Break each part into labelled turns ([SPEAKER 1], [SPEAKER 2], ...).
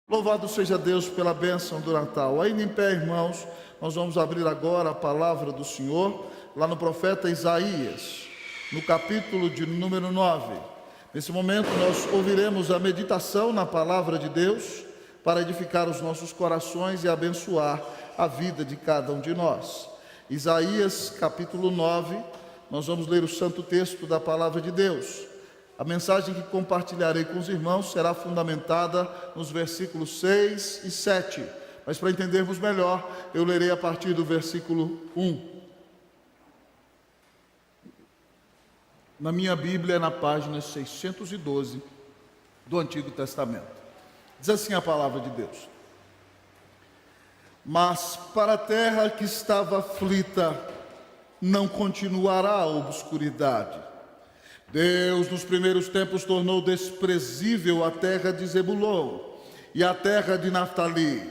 [SPEAKER 1] Louvado seja Deus pela bênção do Natal. Ainda em pé, irmãos, nós vamos abrir agora a palavra do Senhor, lá no profeta Isaías, no capítulo de número 9. Nesse momento nós ouviremos a meditação na palavra de Deus, para edificar os nossos corações e abençoar a vida de cada um de nós. Isaías capítulo 9, nós vamos ler o santo texto da palavra de Deus. A mensagem que compartilharei com os irmãos será fundamentada nos versículos 6 e 7. Mas para entendermos melhor, eu lerei a partir do versículo 1. Na minha Bíblia, na página 612 do Antigo Testamento. Diz assim a palavra de Deus: mas para a terra que estava aflita, não continuará a obscuridade. Deus, nos primeiros tempos, tornou desprezível a terra de Zebulon e a terra de Naftali,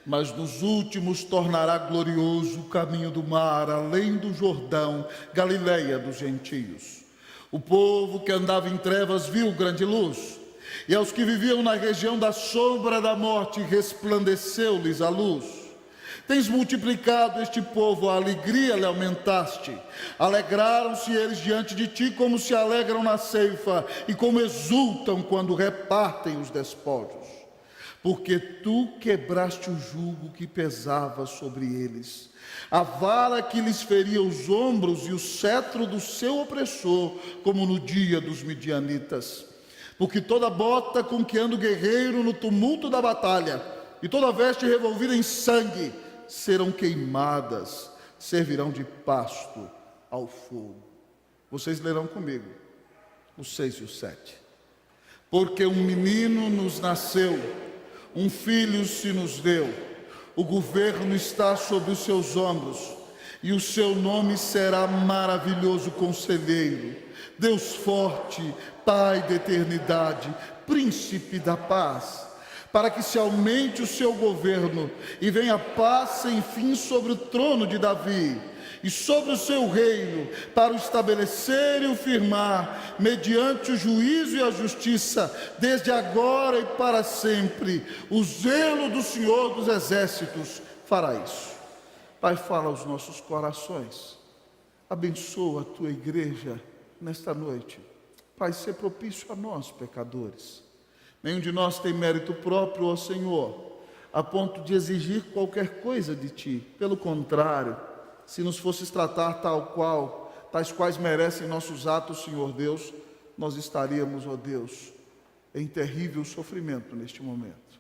[SPEAKER 1] mas nos últimos tornará glorioso o caminho do mar, além do Jordão, Galileia dos gentios. O povo que andava em trevas viu grande luz, e aos que viviam na região da sombra da morte resplandeceu-lhes a luz. Tens multiplicado este povo, a alegria lhe aumentaste. Alegraram-se eles diante de ti como se alegram na ceifa, e como exultam quando repartem os despojos. Porque tu quebraste o jugo que pesava sobre eles, a vara que lhes feria os ombros e o cetro do seu opressor, como no dia dos midianitas. Porque toda bota com que anda o guerreiro no tumulto da batalha, e toda veste revolvida em sangue, serão queimadas, servirão de pasto ao fogo. Vocês lerão comigo os 6 e o 7. Porque um menino nos nasceu, um filho se nos deu, o governo está sobre os seus ombros, e o seu nome será Maravilhoso Conselheiro, Deus Forte, Pai da Eternidade, Príncipe da Paz. Para que se aumente o seu governo e venha paz sem fim sobre o trono de Davi e sobre o seu reino, para o estabelecer e o firmar, mediante o juízo e a justiça, desde agora e para sempre. O zelo do Senhor dos Exércitos fará isso. Pai, fala aos nossos corações, abençoa a tua igreja nesta noite. Pai, seja propício a nós, pecadores. Nenhum de nós tem mérito próprio, ó Senhor, a ponto de exigir qualquer coisa de Ti. Pelo contrário, se nos fosses tratar tais quais merecem nossos atos, Senhor Deus, nós estaríamos, ó Deus, em terrível sofrimento neste momento.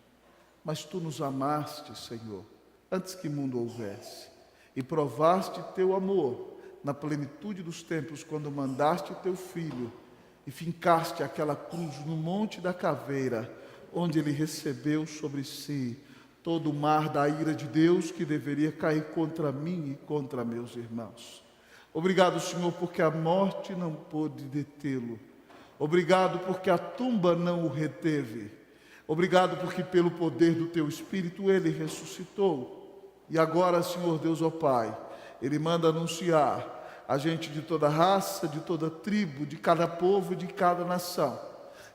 [SPEAKER 1] Mas Tu nos amaste, Senhor, antes que mundo houvesse, e provaste Teu amor na plenitude dos tempos, quando mandaste Teu Filho, e fincaste aquela cruz no Monte da Caveira, onde ele recebeu sobre si todo o mar da ira de Deus que deveria cair contra mim e contra meus irmãos. Obrigado, Senhor, porque a morte não pôde detê-lo. Obrigado porque a tumba não o reteve. Obrigado porque pelo poder do Teu Espírito ele ressuscitou. E agora, Senhor Deus, ó Pai, Ele manda anunciar a gente de toda raça, de toda tribo, de cada povo, de cada nação,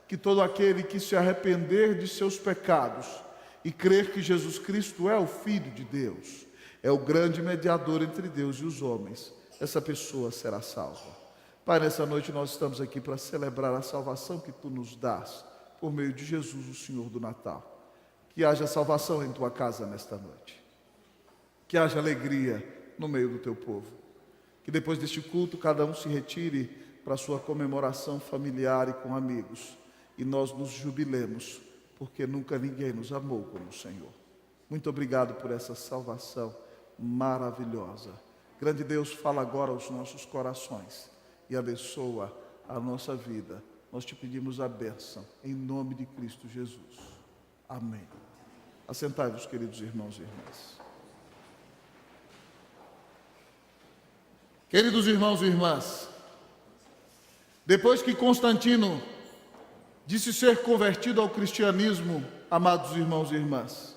[SPEAKER 1] que todo aquele que se arrepender de seus pecados e crer que Jesus Cristo é o Filho de Deus, é o grande mediador entre Deus e os homens, essa pessoa será salva. Pai, nessa noite nós estamos aqui para celebrar a salvação que Tu nos dás, por meio de Jesus, o Senhor do Natal. Que haja salvação em Tua casa nesta noite, que haja alegria no meio do Teu povo. Que depois deste culto cada um se retire para a sua comemoração familiar e com amigos, e nós nos jubilemos, porque nunca ninguém nos amou como o Senhor. Muito obrigado por essa salvação maravilhosa. Grande Deus, fala agora aos nossos corações e abençoa a nossa vida. Nós te pedimos a bênção, em nome de Cristo Jesus. Amém. Assentai-vos, queridos irmãos e irmãs. Queridos irmãos e irmãs, depois que Constantino disse ser convertido ao cristianismo, amados irmãos e irmãs,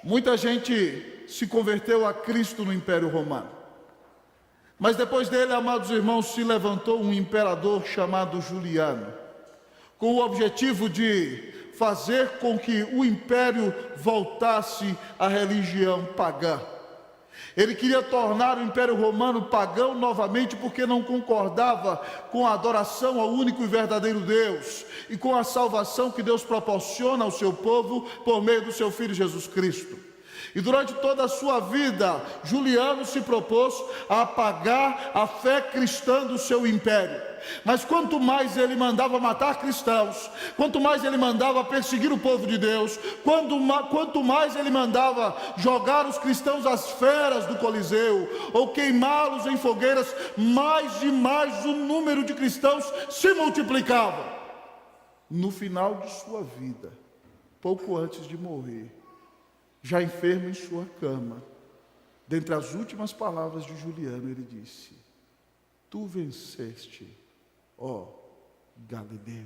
[SPEAKER 1] muita gente se converteu a Cristo no Império Romano. Mas depois dele, amados irmãos, se levantou um imperador chamado Juliano, com o objetivo de fazer com que o império voltasse à religião pagã. Ele queria tornar o Império Romano pagão novamente, porque não concordava com a adoração ao único e verdadeiro Deus e com a salvação que Deus proporciona ao seu povo por meio do seu Filho Jesus Cristo. E durante toda a sua vida, Juliano se propôs a apagar a fé cristã do seu império. Mas quanto mais ele mandava matar cristãos, quanto mais ele mandava perseguir o povo de Deus, quanto mais ele mandava jogar os cristãos às feras do Coliseu, ou queimá-los em fogueiras, mais e mais o número de cristãos se multiplicava. No final de sua vida, pouco antes de morrer, já enfermo em sua cama, dentre as últimas palavras de Juliano, ele disse: tu venceste, ó Galileu,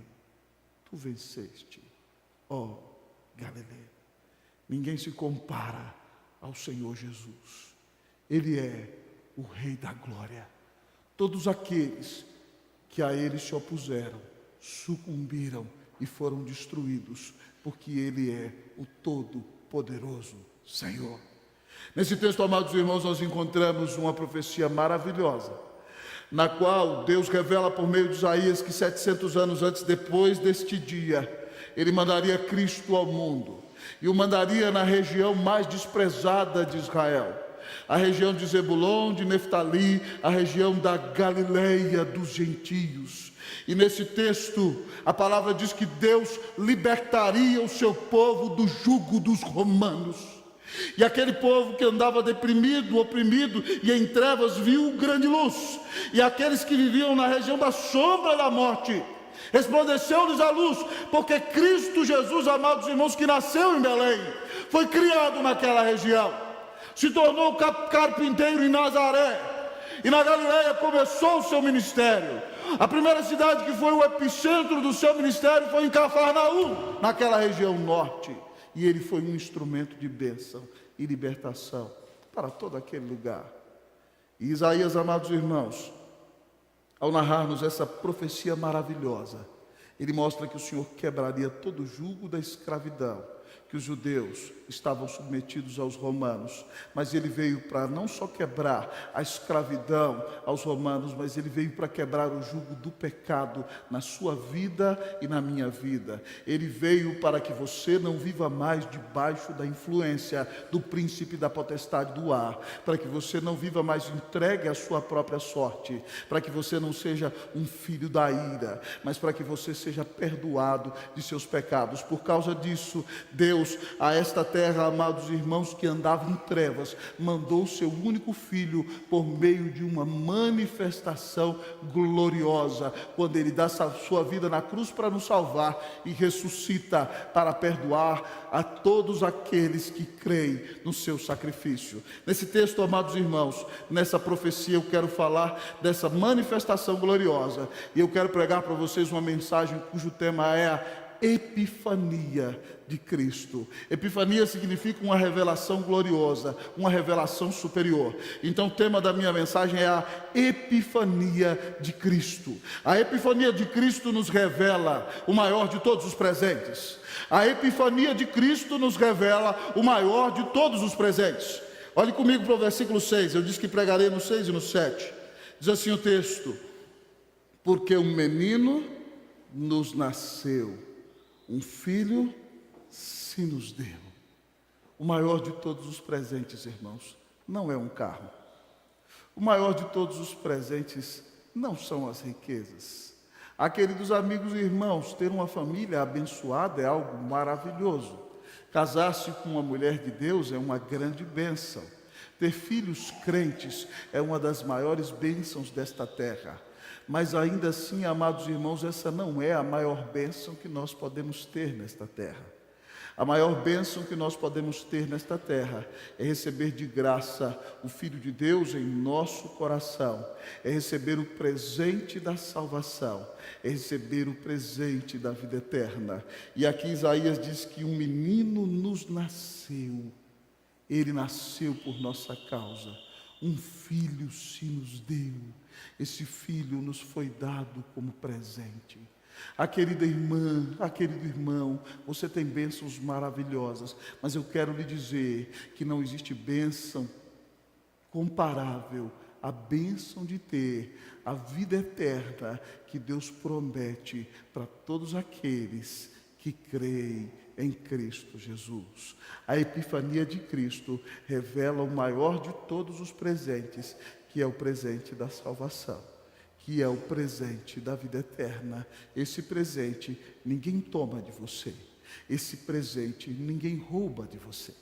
[SPEAKER 1] tu venceste, ó Galileu. Ninguém se compara ao Senhor Jesus. Ele é o Rei da Glória. Todos aqueles que a ele se opuseram sucumbiram e foram destruídos, porque ele é o Todo-Poderoso Senhor. Nesse texto, amados irmãos, nós encontramos uma profecia maravilhosa, na qual Deus revela por meio de Isaías que 700 anos antes, depois deste dia, ele mandaria Cristo ao mundo, e o mandaria na região mais desprezada de Israel, a região de Zebulon, de Neftali, a região da Galileia dos gentios. E nesse texto, a palavra diz que Deus libertaria o seu povo do jugo dos romanos. E aquele povo que andava deprimido, oprimido e em trevas, viu grande luz. E aqueles que viviam na região da sombra da morte, resplandeceu-lhes a luz, porque Cristo Jesus, amados irmãos, que nasceu em Belém, foi criado naquela região, se tornou carpinteiro em Nazaré, e na Galileia começou o seu ministério. A primeira cidade que foi o epicentro do seu ministério foi em Cafarnaum, naquela região norte. E ele foi um instrumento de bênção e libertação para todo aquele lugar. E Isaías, amados irmãos, ao narrar-nos essa profecia maravilhosa, ele mostra que o Senhor quebraria todo o jugo da escravidão, que os judeus estavam submetidos aos romanos, mas ele veio para não só quebrar a escravidão aos romanos, mas ele veio para quebrar o jugo do pecado na sua vida e na minha vida. Ele veio para que você não viva mais debaixo da influência do príncipe da potestade do ar, para que você não viva mais entregue à sua própria sorte, para que você não seja um filho da ira, mas para que você seja perdoado de seus pecados. Por causa disso, Deus, a esta terra, amados irmãos, que andava em trevas, mandou o seu único filho por meio de uma manifestação gloriosa, quando ele dá sua vida na cruz para nos salvar e ressuscita para perdoar a todos aqueles que creem no seu sacrifício. Nesse texto, amados irmãos, nessa profecia, eu quero falar dessa manifestação gloriosa, e eu quero pregar para vocês uma mensagem cujo tema é a Epifania de Cristo. Epifania significa uma revelação gloriosa, uma revelação superior. Então o tema da minha mensagem é a Epifania de Cristo. A Epifania de Cristo nos revela o maior de todos os presentes. A Epifania de Cristo nos revela o maior de todos os presentes. Olhe comigo para o versículo 6, eu disse que pregarei no 6 e no 7. Diz assim o texto: porque um menino nos nasceu, um filho se nos deu. O maior de todos os presentes, irmãos, não é um carro. O maior de todos os presentes não são as riquezas. Queridos amigos e irmãos, ter uma família abençoada é algo maravilhoso. Casar-se com uma mulher de Deus é uma grande bênção. Ter filhos crentes é uma das maiores bênçãos desta terra. Mas ainda assim, amados irmãos, essa não é a maior bênção que nós podemos ter nesta terra. A maior bênção que nós podemos ter nesta terra é receber de graça o Filho de Deus em nosso coração, é receber o presente da salvação, é receber o presente da vida eterna. E aqui Isaías diz que um menino nos nasceu, ele nasceu por nossa causa, um filho se nos deu. Esse filho nos foi dado como presente. Querida irmã, querido irmão, você tem bênçãos maravilhosas, mas eu quero lhe dizer que não existe bênção comparável à bênção de ter a vida eterna que Deus promete para todos aqueles que creem em Cristo Jesus. A epifania de Cristo revela o maior de todos os presentes, que é o presente da salvação, que é o presente da vida eterna. Esse presente ninguém toma de você, esse presente ninguém rouba de você.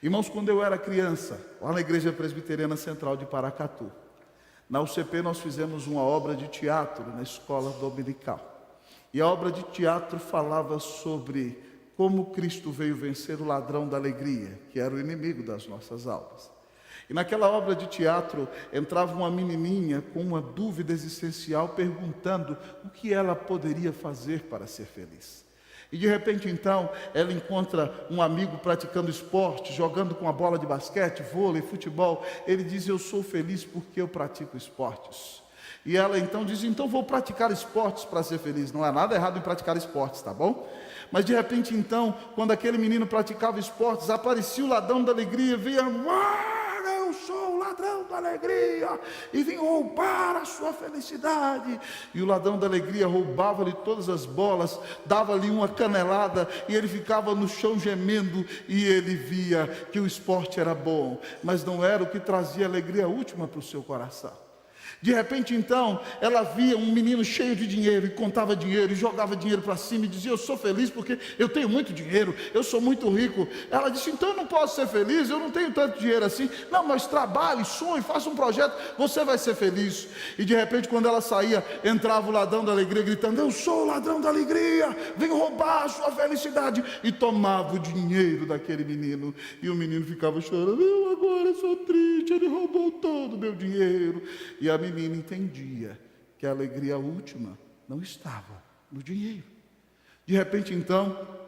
[SPEAKER 1] Irmãos, quando eu era criança, lá na Igreja Presbiteriana Central de Paracatu, na UCP nós fizemos uma obra de teatro na escola dominical. E a obra de teatro falava sobre como Cristo veio vencer o ladrão da alegria, que era o inimigo das nossas almas. E naquela obra de teatro entrava uma menininha com uma dúvida existencial, perguntando o que ela poderia fazer para ser feliz. E de repente então ela encontra um amigo praticando esporte, jogando com a bola de basquete, vôlei, futebol. Ele diz: eu sou feliz porque eu pratico esportes. E ela então diz: então vou praticar esportes para ser feliz. Não há nada errado em praticar esportes, tá bom? Mas de repente então, quando aquele menino praticava esportes, aparecia o ladrão da alegria, vinha: eu sou o ladrão da alegria e vim roubar a sua felicidade. E o ladrão da alegria roubava-lhe todas as bolas, dava-lhe uma canelada e ele ficava no chão gemendo. E ele via que o esporte era bom, mas não era o que trazia alegria última para o seu coração. De repente então, ela via um menino cheio de dinheiro e contava dinheiro e jogava dinheiro para cima e dizia: eu sou feliz porque eu tenho muito dinheiro, eu sou muito rico. Ela disse: então eu não posso ser feliz, eu não tenho tanto dinheiro assim. Não, mas trabalhe, sonhe, faça um projeto, você vai ser feliz. E de repente, quando ela saía, entrava o ladrão da alegria gritando: eu sou o ladrão da alegria, venho roubar a sua felicidade. E tomava o dinheiro daquele menino. E o menino ficava chorando: eu agora sou triste, ele roubou todo o meu dinheiro. E a menina entendia que a alegria última não estava no dinheiro. De repente então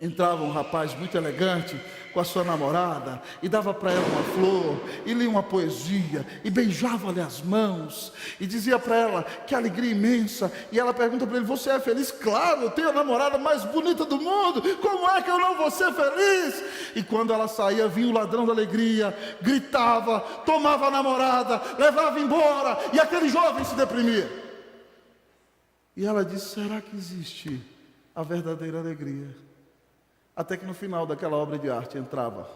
[SPEAKER 1] entrava um rapaz muito elegante com a sua namorada e dava para ela uma flor e lia uma poesia e beijava-lhe as mãos e dizia para ela que alegria imensa. E ela pergunta para ele: você é feliz? Claro, eu tenho a namorada mais bonita do mundo, como é que eu não vou ser feliz? E quando ela saía, vinha o ladrão da alegria, gritava, tomava a namorada, levava embora, e aquele jovem se deprimia. E ela disse: será que existe a verdadeira alegria? Até que no final daquela obra de arte entrava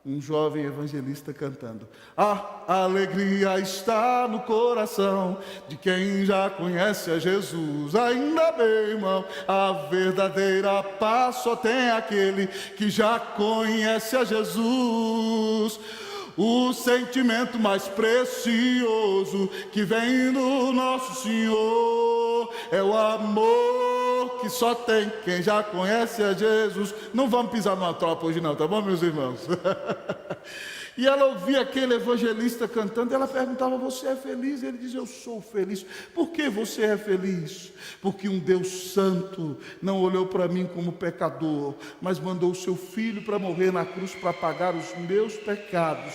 [SPEAKER 1] um jovem evangelista cantando: a alegria está no coração de quem já conhece a Jesus. Ainda bem, irmão, a verdadeira paz só tem aquele que já conhece a Jesus. O sentimento mais precioso que vem do nosso Senhor é o amor que só tem quem já conhece a Jesus. Não vamos pisar numa tropa hoje não, tá bom, meus irmãos? E ela ouvia aquele evangelista cantando e ela perguntava: você é feliz? Ele dizia: eu sou feliz. Por que você é feliz? Porque um Deus santo não olhou para mim como pecador, mas mandou o seu filho para morrer na cruz para pagar os meus pecados.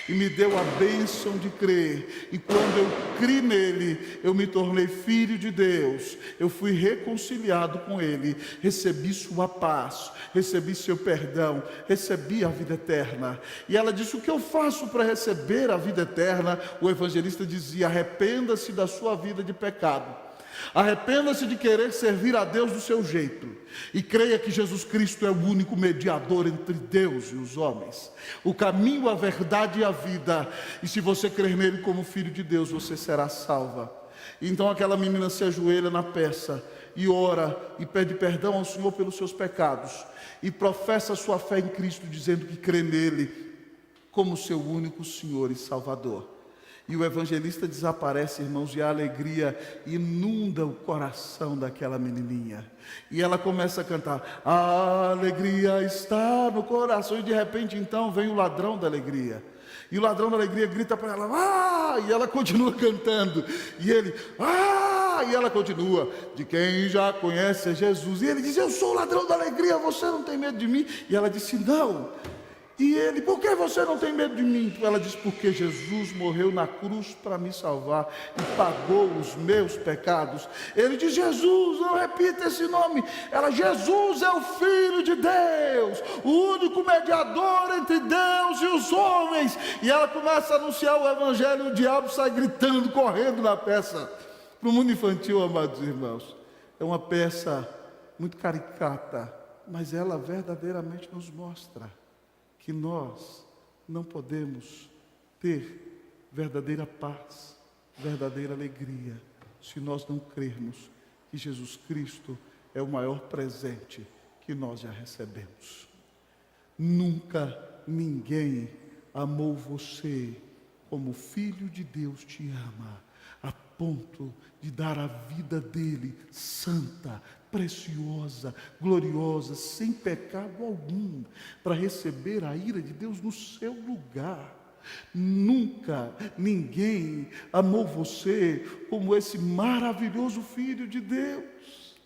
[SPEAKER 1] E me deu a bênção de crer. E quando eu criei nele, eu me tornei filho de Deus. Eu fui reconciliado com ele. Recebi sua paz, recebi seu perdão, recebi a vida eterna. E ela disse: o que eu faço para receber a vida eterna? O evangelista dizia: arrependa-se da sua vida de pecado. Arrependa-se de querer servir a Deus do seu jeito e creia que Jesus Cristo é o único mediador entre Deus e os homens, o caminho, a verdade e a vida. E se você crer nele como filho de Deus, você será salva. Então aquela menina se ajoelha na peça e ora e pede perdão ao Senhor pelos seus pecados e professa sua fé em Cristo, dizendo que crê nele como seu único Senhor e Salvador. E o evangelista desaparece, irmãos, e a alegria inunda o coração daquela menininha. E ela começa a cantar: a alegria está no coração. E de repente então vem o ladrão da alegria. E o ladrão da alegria grita para ela: ah! E ela continua cantando. E ele: ah! E ela continua: de quem já conhece a Jesus. E ele diz: eu sou o ladrão da alegria, você não tem medo de mim? E ela disse: não, E ele: por que você não tem medo de mim? Ela diz: porque Jesus morreu na cruz para me salvar e pagou os meus pecados. Ele diz: Jesus, não repita esse nome. Ela: Jesus é o Filho de Deus, o único mediador entre Deus e os homens. E ela começa a anunciar o evangelho, e o diabo sai gritando, correndo na peça. Para o mundo infantil, amados irmãos, é uma peça muito caricata, mas ela verdadeiramente nos mostra que nós não podemos ter verdadeira paz, verdadeira alegria, se nós não crermos que Jesus Cristo é o maior presente que nós já recebemos. Nunca ninguém amou você como o Filho de Deus te ama, a ponto de dar a vida dele santa, preciosa, gloriosa, sem pecado algum, para receber a ira de Deus no seu lugar. Nunca ninguém amou você como esse maravilhoso Filho de Deus.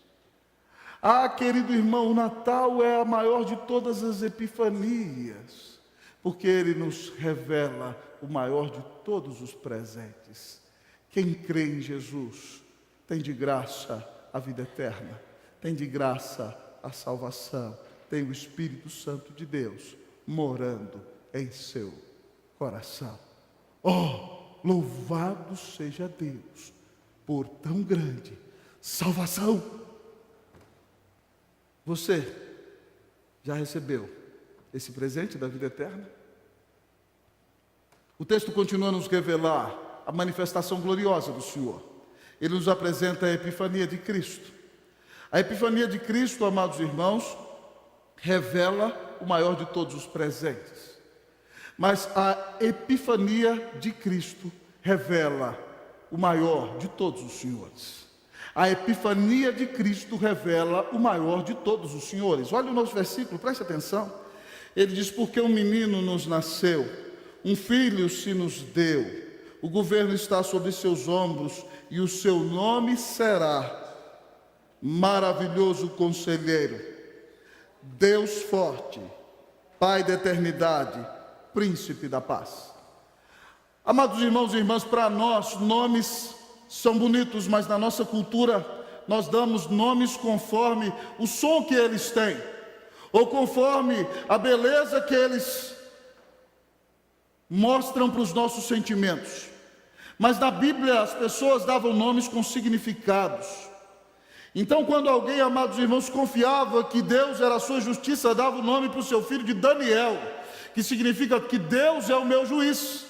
[SPEAKER 1] Ah, querido irmão, o Natal é a maior de todas as epifanias, porque ele nos revela o maior de todos os presentes. Quem crê em Jesus tem de graça a vida eterna, tem de graça a salvação, tem o Espírito Santo de Deus morando em seu coração. Oh, louvado seja Deus por tão grande salvação. Você já recebeu esse presente da vida eterna? O texto continua a nos revelar a manifestação gloriosa do Senhor. Ele nos apresenta a epifania de Cristo. A epifania de Cristo, amados irmãos, revela o maior de todos os presentes. Mas a epifania de Cristo revela o maior de todos os senhores. A epifania de Cristo revela o maior de todos os senhores. Olha o nosso versículo, preste atenção. Ele diz: porque um menino nos nasceu, um filho se nos deu, o governo está sobre seus ombros, e o seu nome será Maravilhoso Conselheiro, Deus Forte, Pai da Eternidade, Príncipe da Paz. Amados irmãos e irmãs, para nós, nomes são bonitos, mas na nossa cultura, nós damos nomes conforme o som que eles têm, ou conforme a beleza que eles mostram para os nossos sentimentos. Mas na Bíblia as pessoas davam nomes com significados. Então, quando alguém, amados irmãos, confiava que Deus era a sua justiça, dava o nome para o seu filho de Daniel, que significa que Deus é o meu juiz.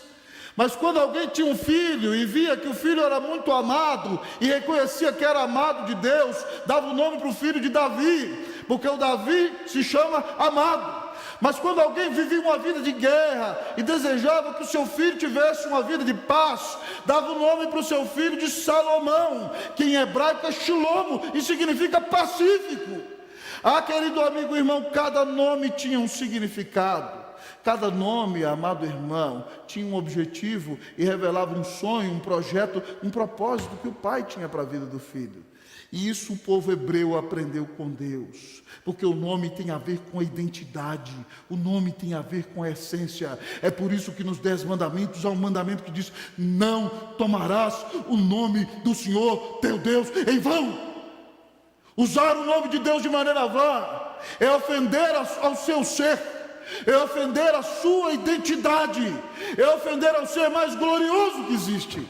[SPEAKER 1] Mas quando alguém tinha um filho e via que o filho era muito amado e reconhecia que era amado de Deus, dava o nome para o filho de Davi, porque o Davi se chama amado. Mas quando alguém vivia uma vida de guerra e desejava que o seu filho tivesse uma vida de paz, dava o nome para o seu filho de Salomão, que em hebraico é Shilomo e significa pacífico. Ah, querido amigo irmão, cada nome tinha um significado. Cada nome, amado irmão, tinha um objetivo e revelava um sonho, um projeto, um propósito que o pai tinha para a vida do filho. E isso o povo hebreu aprendeu com Deus, porque o nome tem a ver com a identidade, o nome tem a ver com a essência. É por isso que nos 10 mandamentos há um mandamento que diz: não tomarás o nome do Senhor teu Deus em vão. Usar o nome de Deus de maneira vã é ofender ao seu ser, é ofender a sua identidade, é ofender ao ser mais glorioso que existe.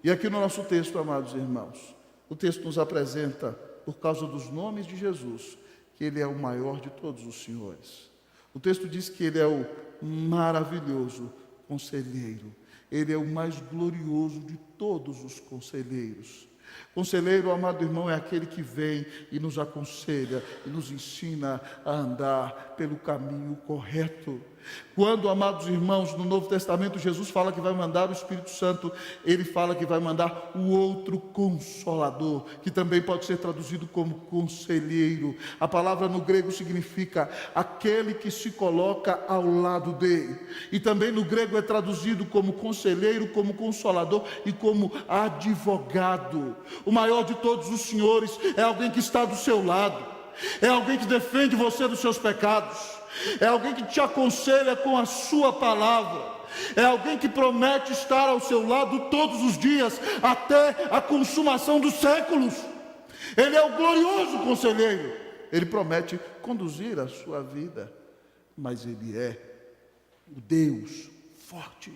[SPEAKER 1] E aqui no nosso texto, amados irmãos, o texto nos apresenta, por causa dos nomes de Jesus, que ele é o maior de todos os senhores. O texto diz que ele é o maravilhoso conselheiro, ele é o mais glorioso de todos os conselheiros. Conselheiro, amado irmão, é aquele que vem e nos aconselha e nos ensina a andar pelo caminho correto. Quando, amados irmãos, no Novo Testamento Jesus fala que vai mandar o Espírito Santo, ele fala que vai mandar o outro Consolador, que também pode ser traduzido como conselheiro. A palavra no grego significa aquele que se coloca ao lado dele. E também no grego é traduzido como conselheiro, como consolador e como advogado. O maior de todos os senhores é alguém que está do seu lado, é alguém que defende você dos seus pecados, é alguém que te aconselha com a sua palavra, é alguém que promete estar ao seu lado todos os dias, até a consumação dos séculos. Ele é o glorioso conselheiro, ele promete conduzir a sua vida, mas ele é o Deus forte,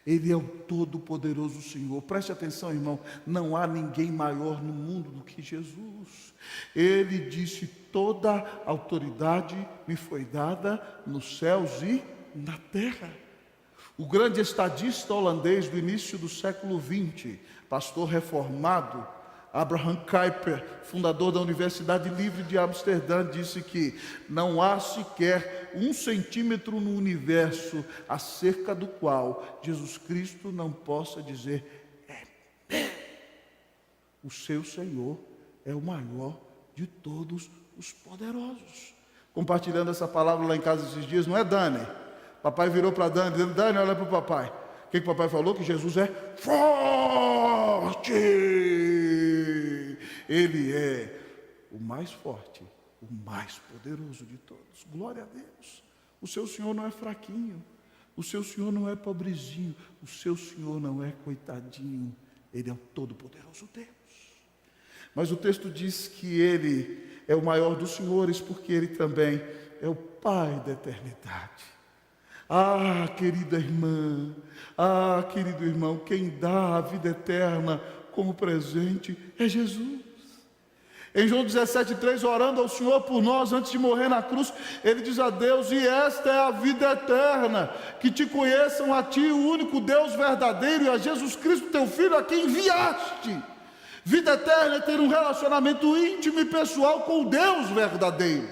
[SPEAKER 1] ele é o todo-poderoso Senhor. Preste atenção, irmão, não há ninguém maior no mundo do que Jesus. Ele disse: toda autoridade me foi dada nos céus e na terra. O grande estadista holandês do início do século XX, pastor reformado, Abraham Kuyper, fundador da Universidade Livre de Amsterdã, disse que não há sequer 1 centímetro no universo acerca do qual Jesus Cristo não possa dizer: é meu. O seu Senhor é o maior de todos os poderosos. Compartilhando essa palavra lá em casa esses dias, não é, Dani? Papai virou para Dani, dizendo: Dani, olha para o papai. O que o papai falou? Que Jesus é forte. Ele é o mais forte, o mais poderoso de todos. Glória a Deus. O seu Senhor não é fraquinho, o seu Senhor não é pobrezinho, o seu Senhor não é coitadinho. Ele é o todo-poderoso Deus. Mas o texto diz que ele é o maior dos senhores, porque ele também é o Pai da eternidade. Ah, querida irmã, ah, querido irmão, quem dá a vida eterna como presente é Jesus. Em João 17,3, orando ao Senhor por nós antes de morrer na cruz, ele diz a Deus: e esta é a vida eterna, que te conheçam a ti, o único Deus verdadeiro, e a Jesus Cristo teu Filho, a quem enviaste. Vida eterna é ter um relacionamento íntimo e pessoal com o Deus verdadeiro,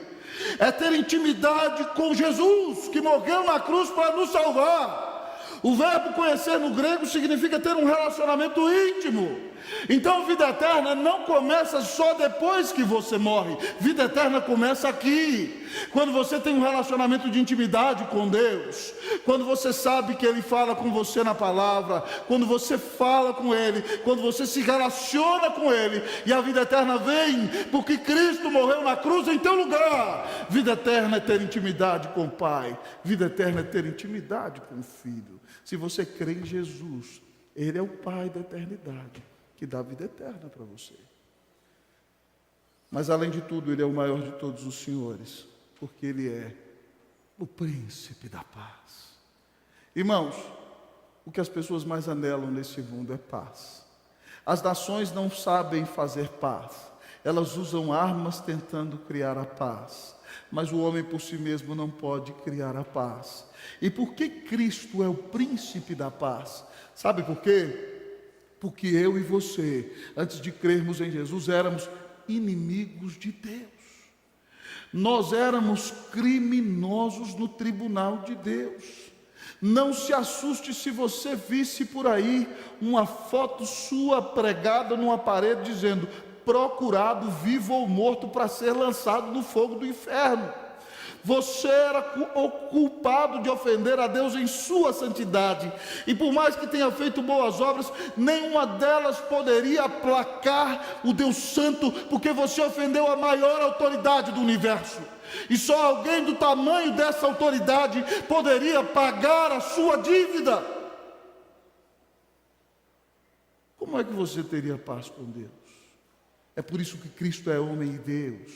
[SPEAKER 1] é ter intimidade com Jesus, que morreu na cruz para nos salvar. O verbo conhecer no grego significa ter um relacionamento íntimo. Então, vida eterna não começa só depois que você morre. Vida eterna começa aqui, quando você tem um relacionamento de intimidade com Deus, quando você sabe que Ele fala com você na palavra, quando você fala com Ele, quando você se relaciona com Ele, e a vida eterna vem, porque Cristo morreu na cruz em teu lugar. Vida eterna é ter intimidade com o Pai, vida eterna é ter intimidade com o Filho. Se você crê em Jesus, Ele é o Pai da eternidade, que dá vida eterna para você. Mas além de tudo, Ele é o maior de todos os senhores, porque Ele é o príncipe da paz. Irmãos, o que as pessoas mais anelam nesse mundo é paz. As nações não sabem fazer paz, elas usam armas tentando criar a paz, mas o homem por si mesmo não pode criar a paz. E por que Cristo é o príncipe da paz? Sabe por quê? Porque eu e você, antes de crermos em Jesus, éramos inimigos de Deus. Nós éramos criminosos no tribunal de Deus. Não se assuste se você visse por aí uma foto sua pregada numa parede dizendo: procurado vivo ou morto para ser lançado no fogo do inferno. Você era o culpado de ofender a Deus em sua santidade, e por mais que tenha feito boas obras, nenhuma delas poderia aplacar o Deus Santo, porque você ofendeu a maior autoridade do universo, e só alguém do tamanho dessa autoridade poderia pagar a sua dívida. Como é que você teria paz com Deus? É por isso que Cristo é homem e Deus,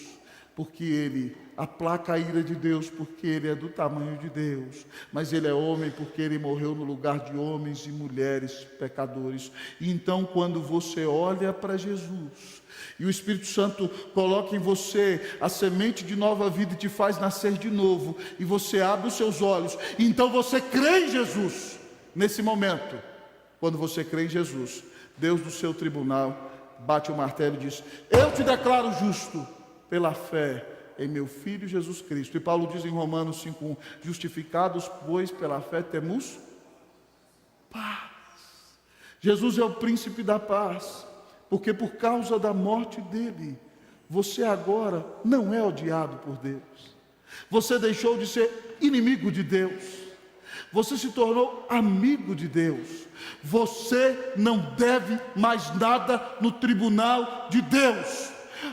[SPEAKER 1] porque Ele aplaca a ira de Deus, porque Ele é do tamanho de Deus, mas Ele é homem porque Ele morreu no lugar de homens e mulheres pecadores. E então, quando você olha para Jesus, e o Espírito Santo coloca em você a semente de nova vida e te faz nascer de novo, e você abre os seus olhos, e então você crê em Jesus. Nesse momento, quando você crê em Jesus, Deus do seu tribunal bate o martelo e diz: eu te declaro justo pela fé em meu Filho Jesus Cristo. E Paulo diz em Romanos 5:1: justificados, pois, pela fé temos paz. Jesus é o príncipe da paz, porque por causa da morte dele, você agora não é odiado por Deus. Você deixou de ser inimigo de Deus, você se tornou amigo de Deus. Você não deve mais nada no tribunal de Deus.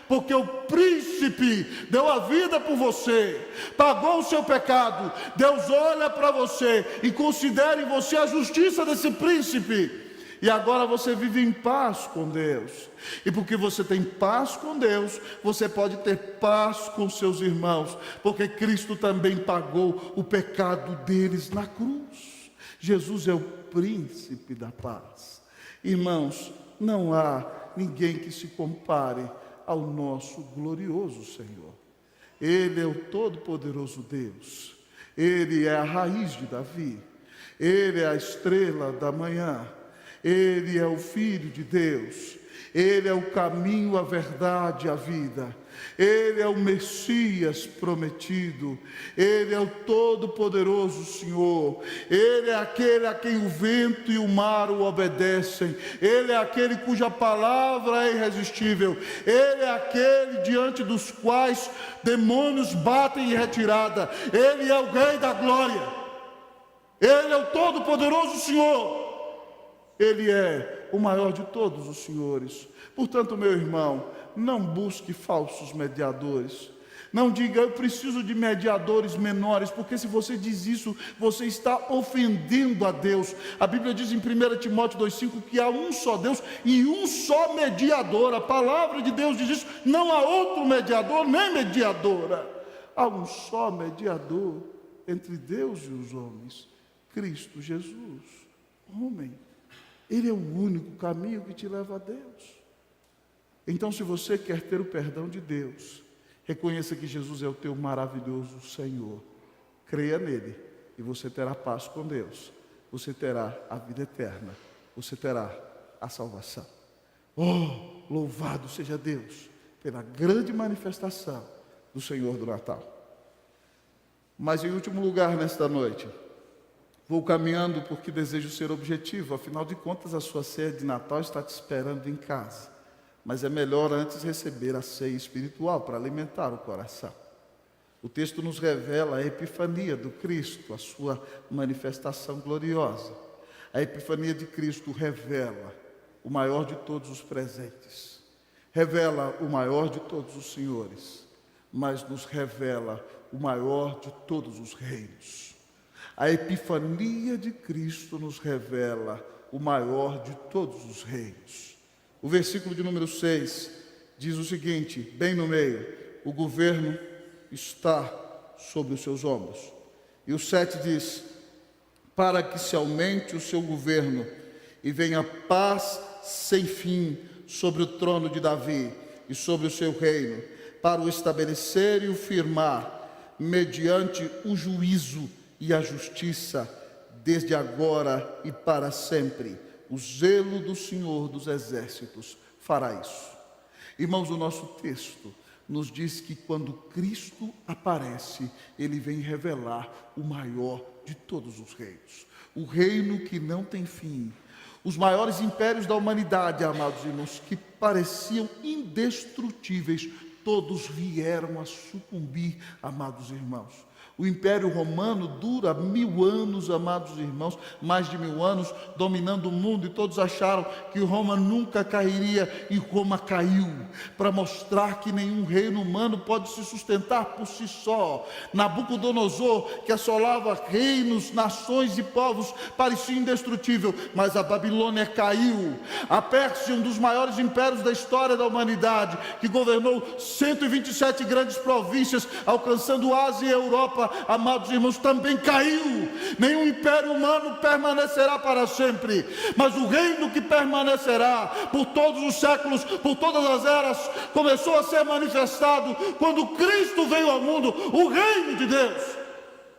[SPEAKER 1] porque o príncipe deu a vida por você, pagou o seu pecado. Deus olha para você e considera em você a justiça desse príncipe. E agora você vive em paz com Deus. E porque você tem paz com Deus, você pode ter paz com seus irmãos, porque Cristo também pagou o pecado deles na cruz. Jesus é o príncipe da paz. Irmãos, não há ninguém que se compare ao nosso glorioso Senhor. Ele é o todo-poderoso Deus. Ele é a raiz de Davi. Ele é a estrela da manhã. Ele é o Filho de Deus. Ele é o caminho, a verdade e a vida. Ele é o Messias prometido. Ele é o todo-poderoso Senhor. Ele é aquele a quem o vento e o mar o obedecem. Ele é aquele cuja palavra é irresistível. Ele é aquele diante dos quais demônios batem em retirada. Ele é o Rei da glória. Ele é o todo-poderoso Senhor. Ele é o maior de todos os senhores. Portanto, meu irmão, não busque falsos mediadores. Não diga, eu preciso de mediadores menores, porque se você diz isso, você está ofendendo a Deus. A Bíblia diz em 1 Timóteo 2,5 que há um só Deus e um só mediador. A palavra de Deus diz isso, não há outro mediador nem mediadora. Há um só mediador entre Deus e os homens, Cristo Jesus, homem. Ele é o único caminho que te leva a Deus. Então, se você quer ter o perdão de Deus, reconheça que Jesus é o teu maravilhoso Senhor. Creia nele e você terá paz com Deus. Você terá a vida eterna. Você terá a salvação. Oh, louvado seja Deus pela grande manifestação do Senhor do Natal. Mas em último lugar nesta noite, vou caminhando porque desejo ser objetivo. Afinal de contas, a sua ceia de Natal está te esperando em casa. Mas é melhor antes receber a ceia espiritual para alimentar o coração. O texto nos revela a epifania do Cristo, a sua manifestação gloriosa. A epifania de Cristo revela o maior de todos os presentes. Revela o maior de todos os senhores. Mas nos revela o maior de todos os reinos. A epifania de Cristo nos revela o maior de todos os reinos. O versículo de número 6 diz o seguinte, bem no meio, o governo está sobre os seus ombros. E o 7 diz, para que se aumente o seu governo e venha paz sem fim sobre o trono de Davi e sobre o seu reino, para o estabelecer e o firmar, mediante o juízo e a justiça, desde agora e para sempre. O zelo do Senhor dos Exércitos fará isso. Irmãos, o nosso texto nos diz que quando Cristo aparece, Ele vem revelar o maior de todos os reinos. O reino que não tem fim. Os maiores impérios da humanidade, amados irmãos, que pareciam indestrutíveis, todos vieram a sucumbir, amados irmãos. O Império Romano dura 1000 anos, amados irmãos, mais de 1000 anos, dominando o mundo, e todos acharam que Roma nunca cairia, e Roma caiu, para mostrar que nenhum reino humano pode se sustentar por si só. Nabucodonosor, que assolava reinos, nações e povos, parecia indestrutível, mas a Babilônia caiu. A Pérsia, um dos maiores impérios da história da humanidade, que governou 127 grandes províncias, alcançando Ásia e Europa, amados irmãos, também caiu. Nenhum império humano permanecerá para sempre, mas o reino que permanecerá por todos os séculos, por todas as eras, começou a ser manifestado quando Cristo veio ao mundo, o reino de Deus,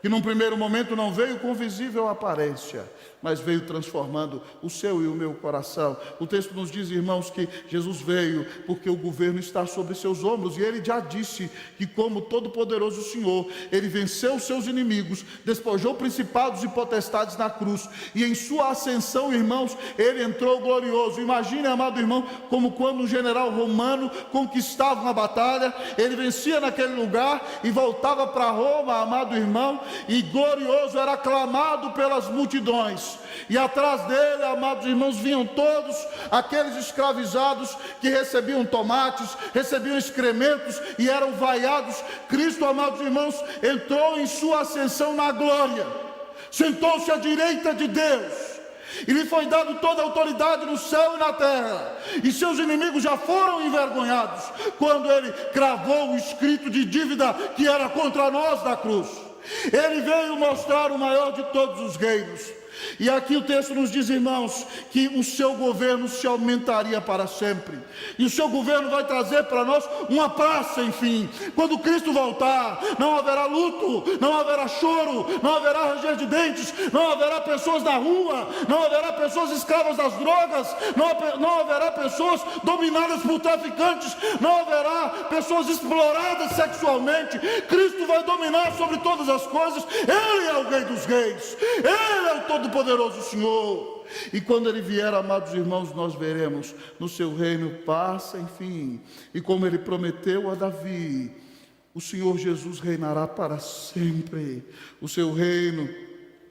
[SPEAKER 1] que num primeiro momento não veio com visível aparência, mas veio transformando o seu e o meu coração. O texto nos diz, irmãos, que Jesus veio porque o governo está sobre seus ombros, e Ele já disse que, como todo-poderoso Senhor, Ele venceu os seus inimigos, despojou principados e potestades na cruz, e em sua ascensão, irmãos, Ele entrou glorioso. Imagine, amado irmão, como quando um general romano conquistava uma batalha, ele vencia naquele lugar e voltava para Roma, amado irmão, e glorioso, era aclamado pelas multidões. E atrás dele, amados irmãos, vinham todos aqueles escravizados que recebiam tomates, recebiam excrementos e eram vaiados. Cristo, amados irmãos, entrou em sua ascensão na glória, sentou-se à direita de Deus, e lhe foi dado toda a autoridade no céu e na terra, e seus inimigos já foram envergonhados quando ele cravou o escrito de dívida que era contra nós da cruz. Ele veio mostrar o maior de todos os reinos. E aqui o texto nos diz, irmãos, que o seu governo se aumentaria para sempre, e o seu governo vai trazer para nós uma paz sem fim. Quando Cristo voltar, não haverá luto, não haverá choro, não haverá ranger de dentes, não haverá pessoas na rua, não haverá pessoas escravas das drogas, não haverá pessoas dominadas por traficantes, não haverá pessoas exploradas sexualmente. Cristo vai dominar sobre todas as coisas. Ele é o Rei dos Reis, Ele é o Todo-Poderoso Senhor. E quando Ele vier, amados irmãos, nós veremos no seu reino paz sem fim. E como Ele prometeu a Davi, o Senhor Jesus reinará para sempre. O seu reino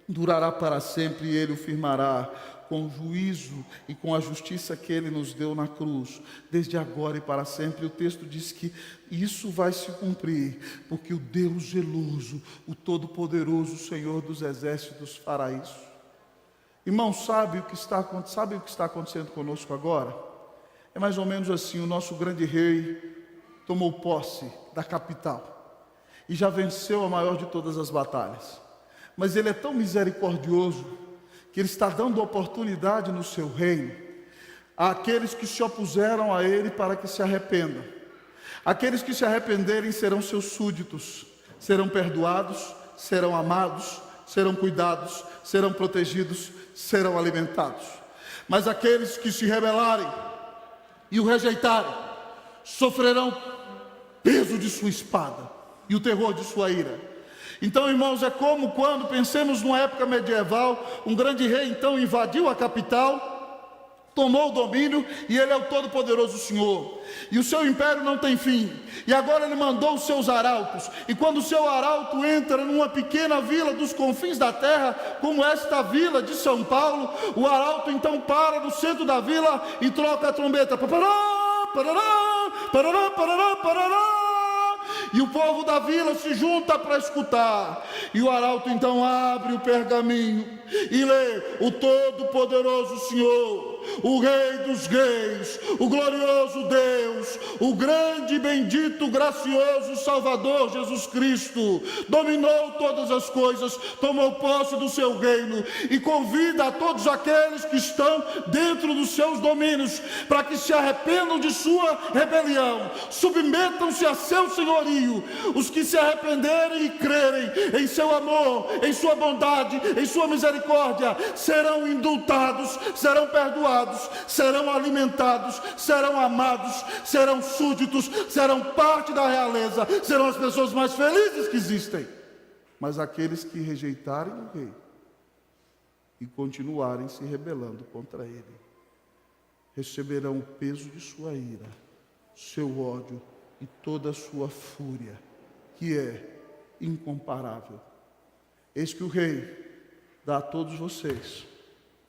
[SPEAKER 1] durará para sempre, e Ele o firmará com o juízo e com a justiça que Ele nos deu na cruz, desde agora e para sempre. O texto diz que isso vai se cumprir, porque o Deus zeloso, o Todo-Poderoso, o Senhor dos Exércitos fará isso. Irmão, sabe o que está acontecendo conosco agora? É mais ou menos assim: o nosso grande rei tomou posse da capital e já venceu a maior de todas as batalhas, mas ele é tão misericordioso que Ele está dando oportunidade no seu reino àqueles que se opuseram a Ele para que se arrependam. Aqueles que se arrependerem serão seus súditos, serão perdoados, serão amados, serão cuidados, serão protegidos, serão alimentados. Mas aqueles que se rebelarem e o rejeitarem, sofrerão peso de sua espada e o terror de sua ira. Então, irmãos, é como quando pensemos numa época medieval, um grande rei então invadiu a capital, tomou o domínio, e ele é o Todo-Poderoso Senhor, e o seu império não tem fim. E agora ele mandou os seus arautos, e quando o seu arauto entra numa pequena vila dos confins da terra, como esta vila de São Paulo, o arauto então para no centro da vila e troca a trombeta. Parará, parará, parará, parará, parará. E o povo da vila se junta para escutar. E o arauto então abre o pergaminho e lê: o Todo-Poderoso Senhor, o Rei dos Reis, o glorioso Deus, o grande, bendito, gracioso Salvador Jesus Cristo, dominou todas as coisas, tomou posse do seu reino e convida a todos aqueles que estão dentro dos seus domínios para que se arrependam de sua rebelião, submetam-se a seu senhorio. Os que se arrependerem e crerem em seu amor, em sua bondade, em sua misericórdia, serão indultados, serão perdoados, serão alimentados, serão amados, serão súditos, serão parte da realeza, serão as pessoas mais felizes que existem. Mas aqueles que rejeitarem o rei e continuarem se rebelando contra ele, receberão o peso de sua ira, seu ódio e toda a sua fúria, que é incomparável. Eis que o rei dá a todos vocês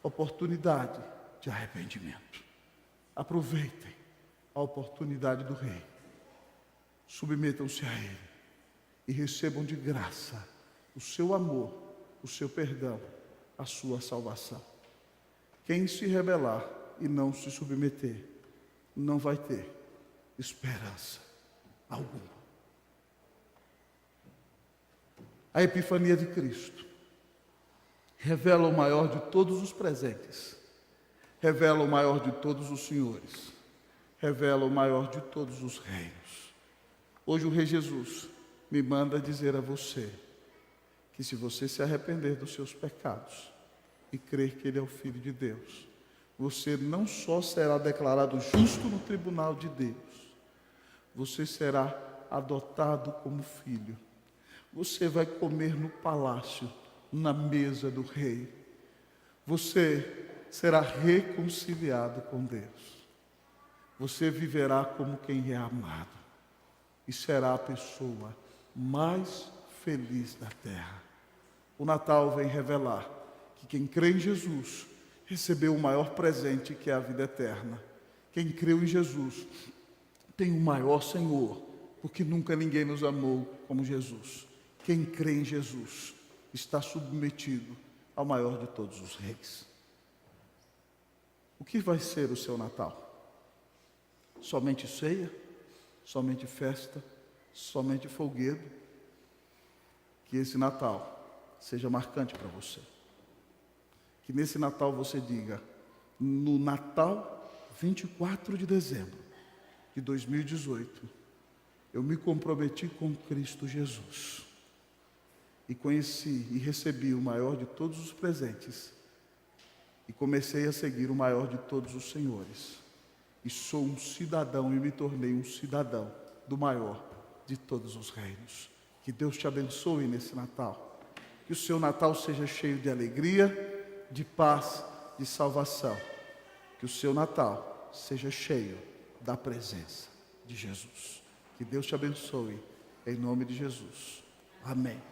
[SPEAKER 1] oportunidade de arrependimento. Aproveitem a oportunidade do rei, submetam-se a ele e recebam de graça o seu amor, o seu perdão, a sua salvação. Quem se rebelar e não se submeter, não vai ter esperança alguma. A epifania de Cristo revela o maior de todos os presentes, revela o maior de todos os senhores, revela o maior de todos os reinos. Hoje o Rei Jesus me manda dizer a você que se você se arrepender dos seus pecados e crer que Ele é o Filho de Deus, você não só será declarado justo no tribunal de Deus, você será adotado como filho. Você vai comer no palácio, na mesa do rei. Você será reconciliado com Deus. Você viverá como quem é amado e será a pessoa mais feliz da terra. O Natal vem revelar que quem crê em Jesus recebeu o maior presente, que é a vida eterna. Quem creu em Jesus tem o maior Senhor, porque nunca ninguém nos amou como Jesus. Quem crê em Jesus está submetido ao maior de todos os reis. O que vai ser o seu Natal? Somente ceia? Somente festa? Somente folguedo? Que esse Natal seja marcante para você. Que nesse Natal você diga: no Natal 24 de dezembro de 2018, eu me comprometi com Cristo Jesus e conheci e recebi o maior de todos os presentes e comecei a seguir o maior de todos os senhores e sou um cidadão e me tornei um cidadão do maior de todos os reinos. Que Deus te abençoe nesse Natal, que o seu Natal seja cheio de alegria, de paz, de salvação, que o seu Natal seja cheio da presença de Jesus. Que Deus te abençoe, em nome de Jesus. Amém.